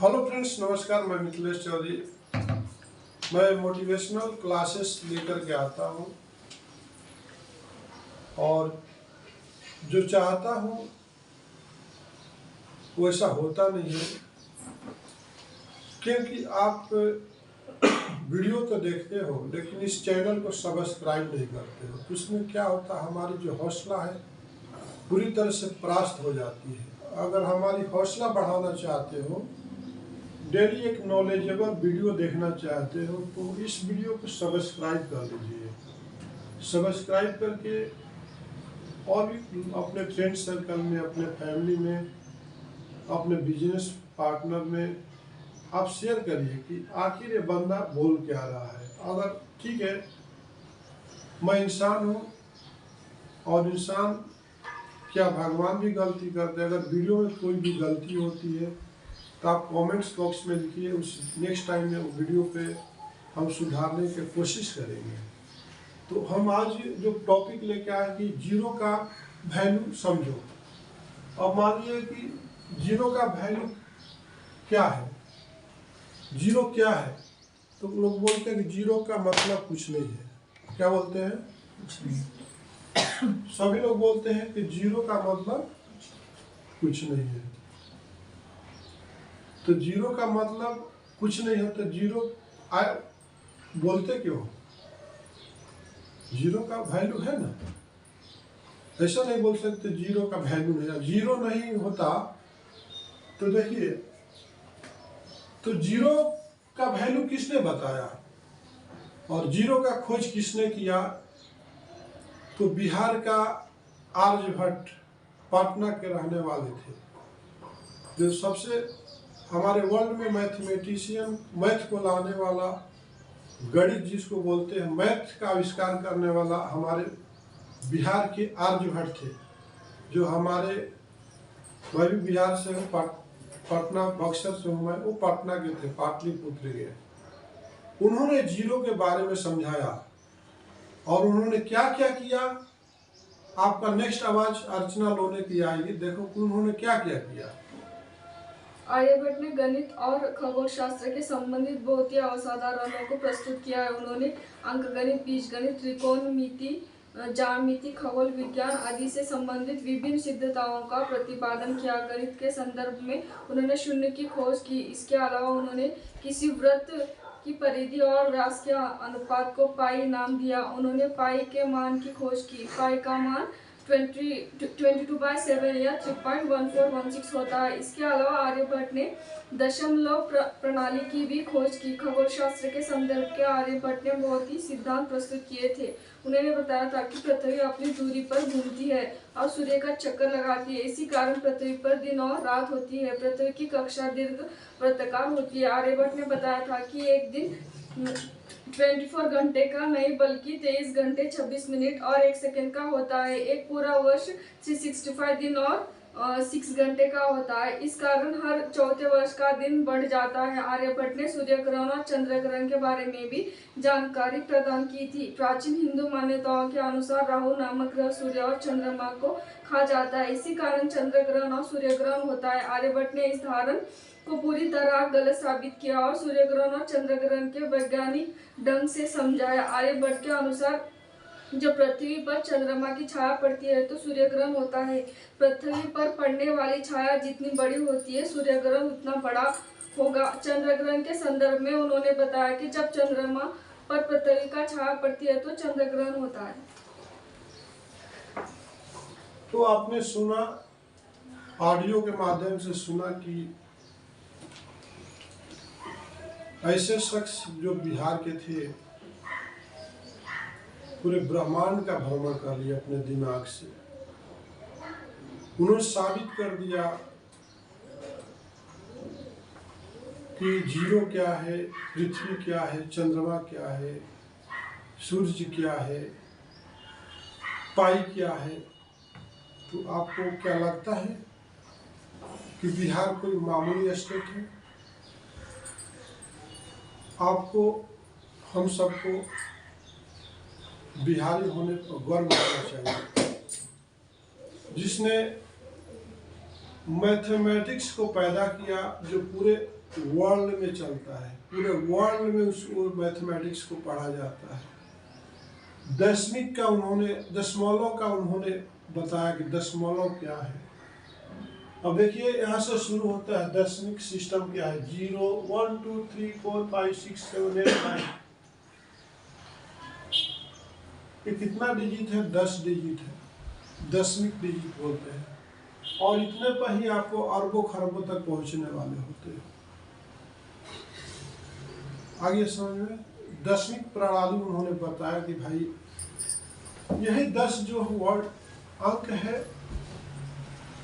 Hello friends, नमस्कार। मैं मिथिलेश चौधरी। मैं मोटिवेशनल क्लासेस लेकर के आता हूँ और जो चाहता हूँ वैसा होता नहीं है, क्योंकि आप वीडियो तो देखते हो लेकिन इस चैनल को सब्सक्राइब नहीं करते हो। तो इसमें क्या होता है, हमारी जो हौसला है पूरी तरह से परास्त हो जाती है। अगर हमारी हौसला बढ़ाना चाहते हो, डेली एक नॉलेजेबल वीडियो देखना चाहते हो, तो इस वीडियो को सब्सक्राइब कर लीजिए। सब्सक्राइब करके और भी अपने फ्रेंड सर्कल में, अपने फैमिली में, अपने बिजनेस पार्टनर में आप शेयर करिए कि आखिर ये बंदा बोल क्या रहा है। अगर ठीक है, मैं इंसान हूँ और इंसान क्या भगवान भी गलती करते हैं। अगर वीडियो में कोई भी गलती होती है तो आप कमेंट्स बॉक्स में लिखिए, उस नेक्स्ट टाइम में वीडियो पे हम सुधारने की कोशिश करेंगे। तो हम आज जो टॉपिक लेके आए कि जीरो का वैल्यू समझो। अब मानिए कि जीरो का वैल्यू क्या है, जीरो क्या है, तो लोग बोलते हैं कि जीरो का मतलब कुछ नहीं है। क्या बोलते हैं? कुछ नहीं। सभी लोग बोलते हैं कि जीरो का मतलब कुछ नहीं है। तो जीरो का मतलब कुछ नहीं है, तो जीरो बोलते क्यों? जीरो का वैल्यू है ना। ऐसा नहीं बोल सकते जीरो का वैल्यू नहीं है। जीरो नहीं होता तो देखिए, तो जीरो का वैल्यू किसने बताया और जीरो का खोज किसने किया? तो बिहार का आर्यभट्ट पटना के रहने वाले थे, जो सबसे हमारे वर्ल्ड में मैथमेटिशियन, मैथ को लाने वाला, गणित जिसको बोलते हैं, मैथ का आविष्कार करने वाला हमारे बिहार के आर्यभट्ट थे। जो हमारे, मैं भी बिहार से हूँ, पटना बक्सर से हूँ मैं, वो पटना के थे, पाटलिपुत्र के। उन्होंने जीरो के बारे में समझाया और उन्होंने क्या क्या किया। आपका नेक्स्ट आवाज अर्चना लोने की आएगी, देखो उन्होंने क्या क्या किया। आर्यभट्ट ने गणित और खगोल शास्त्र के संबंधित बहुत ही असाधारणों को प्रस्तुत किया है। उन्होंने अंकगणित, बीजगणित, त्रिकोणमिति, ज्यामिति, खगोल विज्ञान आदि से संबंधित विभिन्न सिद्धताओं का प्रतिपादन किया। गणित के संदर्भ में उन्होंने शून्य की खोज की। इसके अलावा उन्होंने किसी वृत्त की परिधि और व्यास के अनुपात को पाई नाम दिया। उन्होंने पाई के मान की खोज की। पाई का मान 22/7 या 3.1416 होता है। इसके अलावा आर्यभट्ट ने दशमलव प्रणाली की भी खोज की। खगोल शास्त्र के संदर्भ के आर्यभट्ट ने बहुत ही सिद्धांत प्रस्तुत किए थे। उन्होंने बताया था कि पृथ्वी अपनी दूरी पर घूमती है और सूर्य का चक्कर लगाती है। इसी कारण पृथ्वी पर दिन और रात होती है। पृथ्वी की कक्षा दीर्घ वृत्ताकार होती है। आर्यभट्ट ने बताया था कि एक दिन 24 घंटे का नहीं बल्कि 23 घंटे 26 मिनट और 1 सेकंड का होता है। एक पूरा वर्ष 365 दिन और 6 घंटे का होता है। इस कारण हर चौथे वर्ष का दिन बढ़ जाता है। आर्यभट्ट ने सूर्य ग्रहण और चंद्र ग्रहण के बारे में भी जानकारी प्रदान की थी। प्राचीन हिंदू मान्यताओं के अनुसार राहु नामक ग्रह सूर्य और चंद्रमा को खा जाता है। इसी कारण चंद्र ग्रहण और सूर्य ग्रहण होता है। आर्यभट्ट ने इस धारणा को पूरी तरह गलत साबित किया और सूर्य ग्रहण और चंद्र ग्रहण के वैज्ञानिक ढंग से समझाया। आर्यभट्ट के अनुसार जब पृथ्वी पर चंद्रमा की छाया पड़ती है तो सूर्य ग्रहण होता है। पृथ्वी पर पड़ने वाली छाया जितनी बड़ी होती है, सूर्य ग्रहण उतना बड़ा होगा। चंद्र ग्रहण के संदर्भ में उन्होंने बताया कि जब चंद्रमा पर पृथ्वी का छाया पड़ती है तो चंद्र ग्रहण होता है। तो आपने सुना, ऑडियो के माध्यम से सुना कि ऐसे शख्स जो बिहार के थे, पूरे ब्रह्मांड का भ्रमण कर लिया अपने दिमाग से। उन्होंने साबित कर दिया कि जीरो क्या है, पृथ्वी क्या है, चंद्रमा क्या है, सूर्य क्या है, पाई क्या है। तो आपको क्या लगता है कि बिहार कोई मामूली स्टेट है? आपको, हम सबको बिहारी होने पर गर्व करना चाहिए। जिसने मैथमेटिक्स को पैदा किया, जो पूरे वर्ल्ड में चलता है, पूरे वर्ल्ड में उस मैथमेटिक्स को पढ़ा जाता है। दशमिक का उन्होंने, दशमलव का उन्होंने बताया कि दशमलव क्या है। अब देखिए यहाँ से शुरू होता है दशमिक सिस्टम क्या है। 0 1 2 3 4 5 6 7 8 9, ये कितना डिजिट है? 10 डिजिट है, दशमिक डिजिट बोलते हैं। और इतने पर ही आपको अरबों खरबों तक पहुंचने वाले होते हैं। आगे समझ में, दशमिक प्रणाली उन्होंने बताया कि भाई यही 10 जो वर्ड अंक है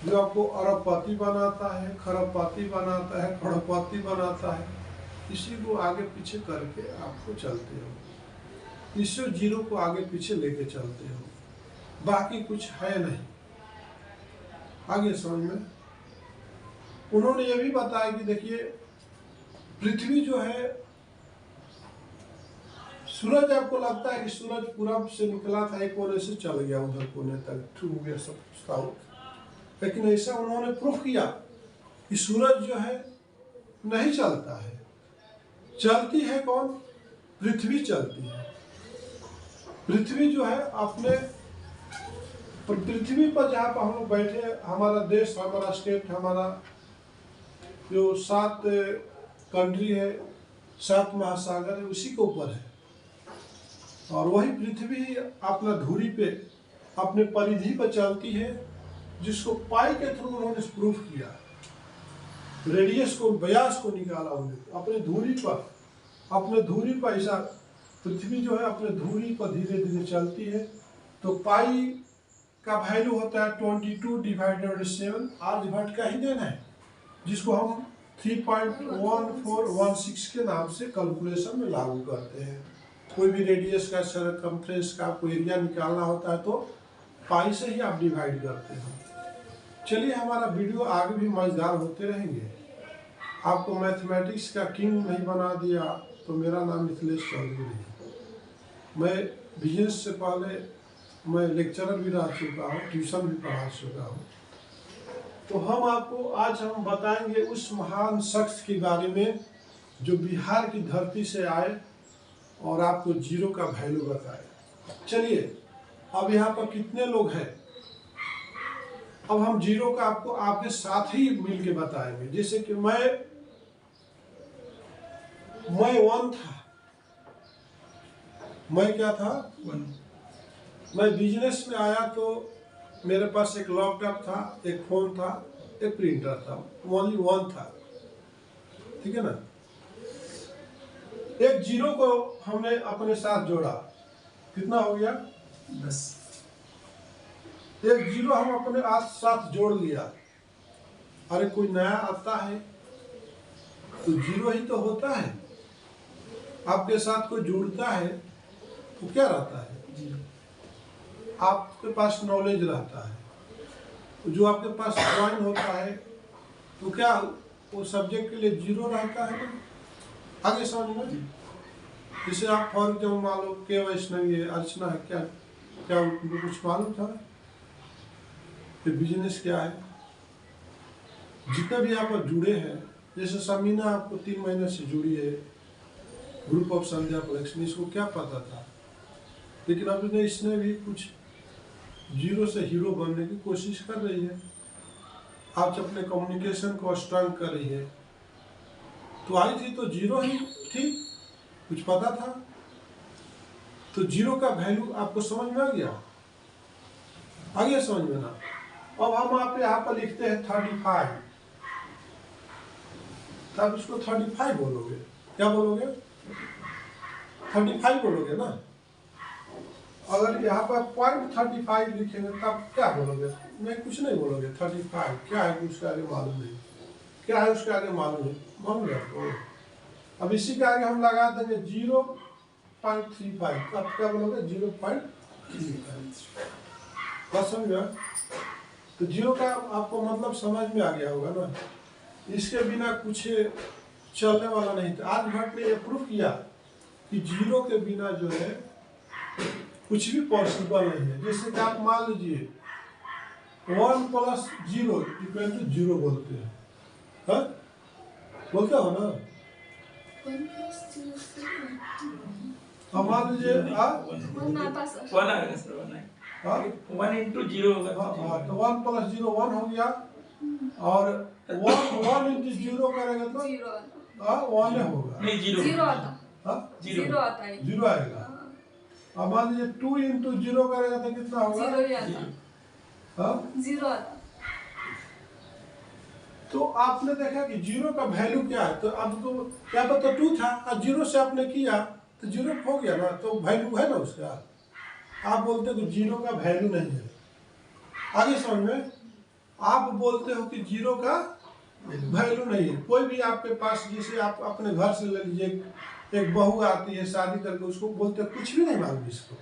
जो आपको अरबपति बनाता है, खरबपति बनाता है, करोड़पति बनाता है। इसी को आगे पीछे करके आपको चलते हो, इसी जीरो को आगे पीछे लेके चलते हो, बाकी कुछ है नहीं। आगे समझ में, उन्होंने ये भी बताया कि देखिए पृथ्वी जो है, सूरज आपको लगता है कि सूरज पूरब से निकला था, एक कोने से चल गया उधर कोने तक, ठीक हो गया सब साउथ। लेकिन ऐसा उन्होंने प्रूफ किया कि सूरज जो है नहीं चलता है, चलती है कौन? पृथ्वी चलती है। पृथ्वी जो है अपने पृथ्वी पर जहाँ पर हम लोग बैठे, हमारा देश, हमारा स्टेट, हमारा जो 7 कंट्री है, 7 महासागर है, उसी के ऊपर है। और वही पृथ्वी अपना धुरी पे, अपने परिधि पर चलती है, जिसको पाई के थ्रू उन्होंने प्रूफ किया। रेडियस को, व्यास को निकाला उन्होंने अपने धुरी पर, अपने धुरी पर। ऐसा पृथ्वी जो है अपने धुरी पर धीरे धीरे चलती है। तो पाई का वैल्यू होता है 22/7। आर्यभट्ट का ही देना है, जिसको हम 3.1416 के नाम से कैलकुलेशन में लागू करते हैं। कोई भी रेडियस का, सरकमफ्रेंस का आपको एरिया निकालना होता है तो पाई से ही आप डिवाइड करते हैं। चलिए, हमारा वीडियो आगे भी मजेदार होते रहेंगे। आपको मैथमेटिक्स का किंग नहीं बना दिया तो मेरा नाम मिथिलेश चौधरी नहीं। मैं बिजनेस से पहले मैं लेक्चरर भी रह चुका हूँ, ट्यूशन भी पढ़ा चुका हूँ। तो आज हम बताएंगे उस महान शख्स के बारे में जो बिहार की धरती से आए और आपको जीरो का वैल्यू बताए। चलिए, अब यहाँ पर कितने लोग हैं, अब हम जीरो का आपको आपके साथ ही मिल के बताएंगे। जैसे कि मैं 1 था। मैं क्या था? 1। मैं बिजनेस में आया तो मेरे पास एक लैपटॉप था, एक फोन था, एक प्रिंटर था, ओनली 1 था। ठीक है ना? एक जीरो को हमने अपने साथ जोड़ा, कितना हो गया? 10। एक जीरो हम अपने साथ जोड़ लिया। अरे कोई नया आता है तो जीरो ही तो होता है। आपके साथ कोई जुड़ता है तो क्या रहता है? आपके पास नॉलेज रहता है। जो आपके पास ज्वाइन होता है तो क्या वो सब्जेक्ट के लिए जीरो रहता है ना? आगे समझ में, जैसे आप फॉर एग्जाम्पल मान लो के वैष्णवी है, अर्चना है, क्या क्या उनको कुछ मालूम था कि बिजनेस क्या है? जितने भी यहाँ पर जुड़े हैं, जैसे समीना आपको 3 महीने से जुड़ी है, ग्रुप ऑफ संध्या कलेक्शन, इसको क्या पता था? लेकिन अभी इसने भी कुछ जीरो से हीरो बनने की कोशिश कर रही है। आज अपने कम्युनिकेशन को स्ट्रॉन्ग कर रही है। तो आई थी तो जीरो ही थी, कुछ पता था? तो जीरो का वैल्यू आपको समझ में आ गया? आगे समझ में ना? अब हम आप यहाँ पर लिखते हैं 35, तब इसको 35 बोलोगे। क्या बोलोगे? 35 बोलोगे ना। अगर यहाँ पर 0.35 लिखेंगे तब क्या बोलोगे? मैं कुछ नहीं बोलोगे। 35 क्या है उसके आगे मालूम नहीं, क्या है उसके आगे मालूम नहीं, मालूम है आपको? अब इसी के आगे हम लगा देंगे 0.35, अब क्या बोलोगे? 0.35। बात समझ में? तो जीरो का आपको मतलब समझ में आ गया होगा ना। इसके बिना कुछ चलने वाला नहीं था। आर्यभट्ट ने यह प्रूफ किया कि जीरो के बिना जो है कुछ भी पॉसिबल नहीं है। जैसे कि आप मान लीजिए 1 + 0 = 0 बोलते हैं, बोलते हो ना। अब मान लीजिए वन आता सर। 1 आएगा सर, 1 आएगा। 1 into 0 होगा तो 0। तो 1 + 0 1 हो गया, और 1 into 0 करेगा तो 0 आता। 1 होगा। नहीं 0 0 आता। हाँ 0 आता है। 0 आएगा। अब मान लीजिए 2 into 0 करेगा तो कितना होगा? 0 ही आता। हाँ 0 आता। तो आपने देखा कि 0 का वैल्यू क्या है, तो अब तो क्या पता 2 था और 0 से आपने किया तो 0 हो गया ना, तो वैल्यू है ना उसका। आप बोलते हो कि 0 का वैल्यू नहीं है। आगे समझ में, आप बोलते हो कि 0 का वैल्यू नहीं है। कोई भी आपके पास, जैसे आप अपने घर से ले लीजिए, एक बहू आती है शादी करके, उसको बोलते कुछ भी नहीं मालूम इसको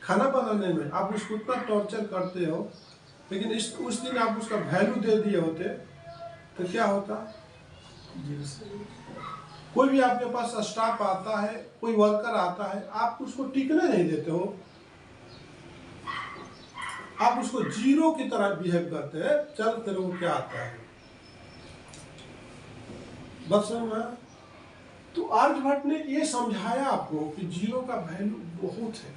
खाना बनाने में, आप उसको इतना टॉर्चर करते हो, लेकिन उस दिन आप उसका वैल्यू दे दिए होते तो क्या होता? कोई भी आपके पास स्टाफ आता है, कोई वर्कर आता है, आप उसको टिकने नहीं देते हो, आप उसको 0 की तरह बिहेव करते हैं। चल तेरे को क्या आता है, बस समझ में। तो आर्यभट्ट ने ये समझाया आपको कि 0 का वैल्यू बहुत है।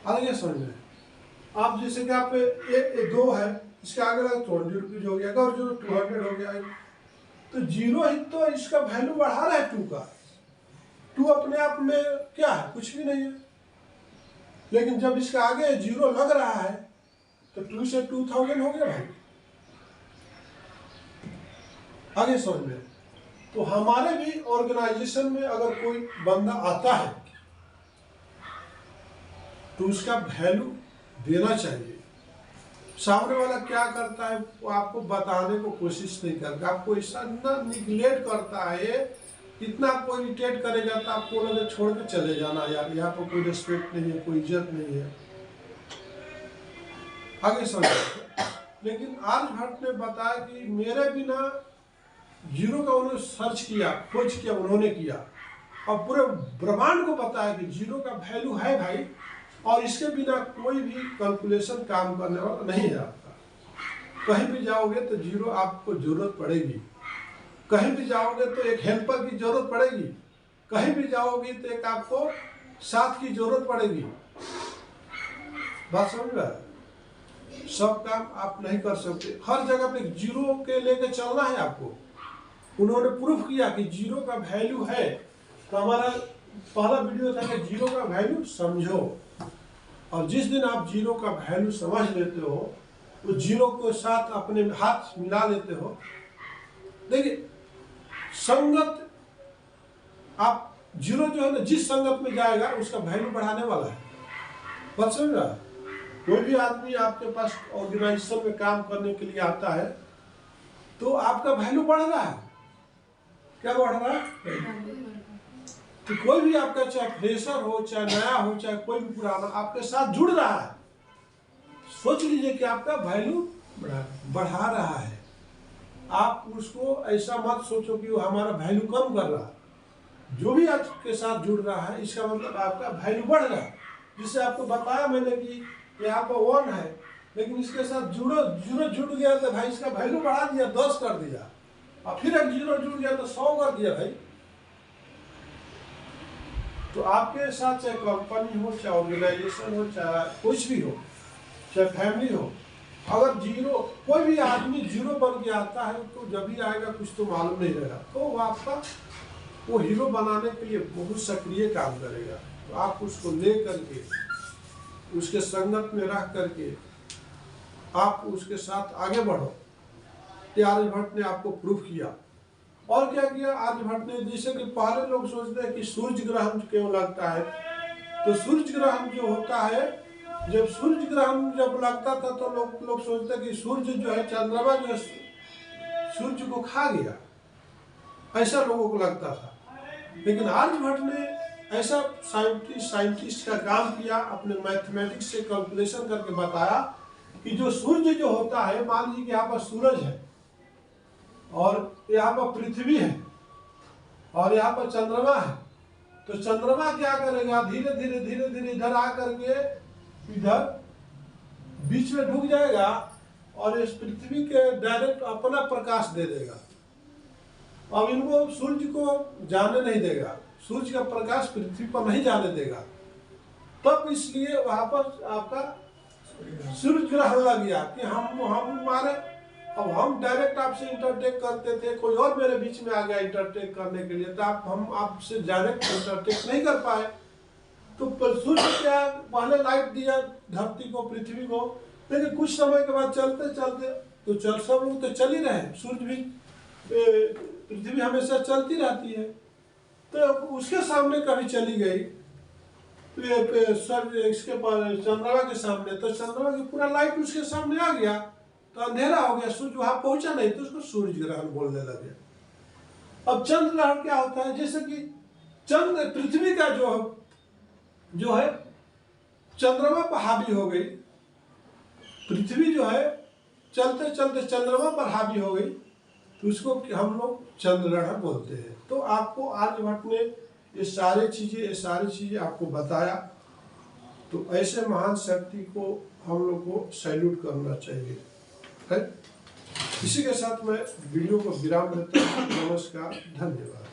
आगे समझ में, आप जैसे कि आप ये 2 है, इसके आगे लगा 20 रुपीज हो गया, अगर 200 हो गया, तो 0 ही तो इसका वैल्यू बढ़ा रहा है 2 का। 2 अपने आप में क्या है? कुछ भी नहीं है। लेकिन जब इसके आगे 0 लग रहा है तो 2 से 2000 हो गया भाई। आगे समझ में। तो हमारे भी ऑर्गेनाइजेशन में अगर कोई बंदा आता है तो उसका वैल्यू देना चाहिए। सामने वाला क्या करता है वो आपको बताने को कोशिश नहीं करता, आपको ऐसा ना निगलेक्ट करता है, इतना आपको इरिटेट करेगा तो आपको लगे छोड़ के चले जाना, यार यहाँ पर कोई रिस्पेक्ट नहीं है, कोई इज्जत नहीं है। आगे समझो। लेकिन आर्यभट्ट ने बताया कि मेरे बिना 0 का उन्होंने सर्च किया, खोज किया, उन्होंने किया, और पूरे ब्रह्मांड को पता है कि 0 का वैल्यू है भाई, और इसके बिना कोई भी कैलकुलेशन काम करने वाला नहीं है आपका। कहीं भी जाओगे तो 0 आपको जरूरत पड़ेगी, कहीं भी जाओगे तो एक हेल्पर की जरूरत पड़ेगी, कहीं भी जाओगे तो एक आपको साथ की जरूरत पड़ेगी। बात समझ रहा है? सब काम आप नहीं कर सकते, हर जगह पे 0 के लेके चलना है आपको। उन्होंने प्रूफ किया कि 0 का वैल्यू है। तो हमारा पहला वीडियो था कि 0 का वैल्यू समझो, और जिस दिन आप 0 का वैल्यू समझ लेते हो, तो 0 के साथ अपने हाथ मिला लेते हो। देखिए संगत, आप 0 जो है ना, जिस संगत में जाएगा उसका वैल्यू बढ़ाने वाला है। बात समझ रहा है? कोई भी आदमी आपके पास ऑर्गेनाइजेशन में काम करने के लिए आता है तो आपका वैल्यू बढ़ रहा है। क्या बढ़ रहा है? तो कोई भी आपका, चाहे फ्रेशर हो, चाहे नया हो, चाहे कोई भी पुराना, आपके साथ जुड़ रहा है, सोच लीजिए कि आपका वैल्यू बढ़ा रहा है। आप उसको ऐसा मत सोचो कि वो हमारा वैल्यू कम कर रहा है। जो भी आपके साथ जुड़ रहा है इसका मतलब आपका वैल्यू बढ़ रहा है। जिससे आपको बताया मैंने कि यहाँ पर 1 है, लेकिन इसके साथ 0 जुड़ गया तो भाई इसका वैल्यू बढ़ा दिया, 10 कर दिया, और फिर एक 0 जुड़ गया तो 100 कर दिया भाई। तो आपके साथ चाहे कंपनी हो, चाहे ऑर्गेनाइजेशन हो, चाहे कुछ भी हो, चाहे फैमिली हो, अगर 0 कोई भी आदमी 0 बन के आता है तो जब भी आएगा कुछ तो मालूम नहीं रहेगा, तो वो आपका वो हीरो बनाने के लिए बहुत सक्रिय काम करेगा। तो आप उसको ले करके, उसके संगत में रह करके आप उसके साथ आगे बढ़ो। ये आर्यभट्ट ने आपको प्रूफ किया। और क्या किया आर्यभट्ट ने? जैसे कि पहले लोग सोचते हैं कि सूर्य ग्रहण क्यों लगता है, तो सूर्य ग्रहण जो होता है, जब सूर्य ग्रहण जब लगता था तो लोग सोचते हैं कि सूर्य जो है, चंद्रमा जो है सूर्य को खा गया, ऐसा लोगों को लगता था। लेकिन आर्यभट्ट ने ऐसा साइंटिस्ट का काम किया, अपने मैथमेटिक्स से कैलकुलेशन करके बताया कि जो सूर्य जो होता है, मान लीजिए कि यहाँ पर सूरज है और यहाँ पर पृथ्वी है और यहाँ पर चंद्रमा है, तो चंद्रमा क्या करेगा, धीरे धीरे धीरे धीरे इधर आकर के इधर बीच में ढुक जाएगा और इस पृथ्वी के डायरेक्ट अपना प्रकाश दे देगा। अब इनको सूर्य को जाने नहीं देगा, सूर्य का प्रकाश पृथ्वी पर नहीं जाने देगा, तब इसलिए वहां पर आपका सूर्य ग्रहण लग गया कि हम हमारे, अब हम डायरेक्ट आपसे इंटरटेक करते थे, कोई और मेरे बीच में आ गया इंटरटेक करने के लिए, तो हम आपसे डायरेक्ट इंटरटेक नहीं कर पाए। तो सूर्य क्या पहले लाइट दिया धरती को, पृथ्वी को, लेकिन कुछ समय के बाद चलते चलते तो सब लोग तो चल ही रहे, सूर्य भी, पृथ्वी हमेशा चलती रहती है, तो उसके सामने कभी चली गई इसके पर चंद्रमा के सामने, तो चंद्रमा की पूरा लाइट उसके सामने आ गया, तो अंधेरा हो गया, सूर्य वहां पहुंचा नहीं, तो उसको सूर्य ग्रहण बोलने लगे। अब चंद्र ग्रहण क्या होता है, जैसे कि चंद्र पृथ्वी का जो है चंद्रमा पर हावी हो गई, पृथ्वी जो है चलते चलते चंद्रमा पर हावी हो गई, तो उसको हम लोग चंद्र ग्रहण बोलते हैं। तो आपको आर्यभट्ट ने ये सारी चीजें आपको बताया, तो ऐसे महान शक्ति को हम लोग को सैल्यूट करना चाहिए है। इसी के साथ मैं वीडियो को विराम देता हूँ। नमस्कार, धन्यवाद।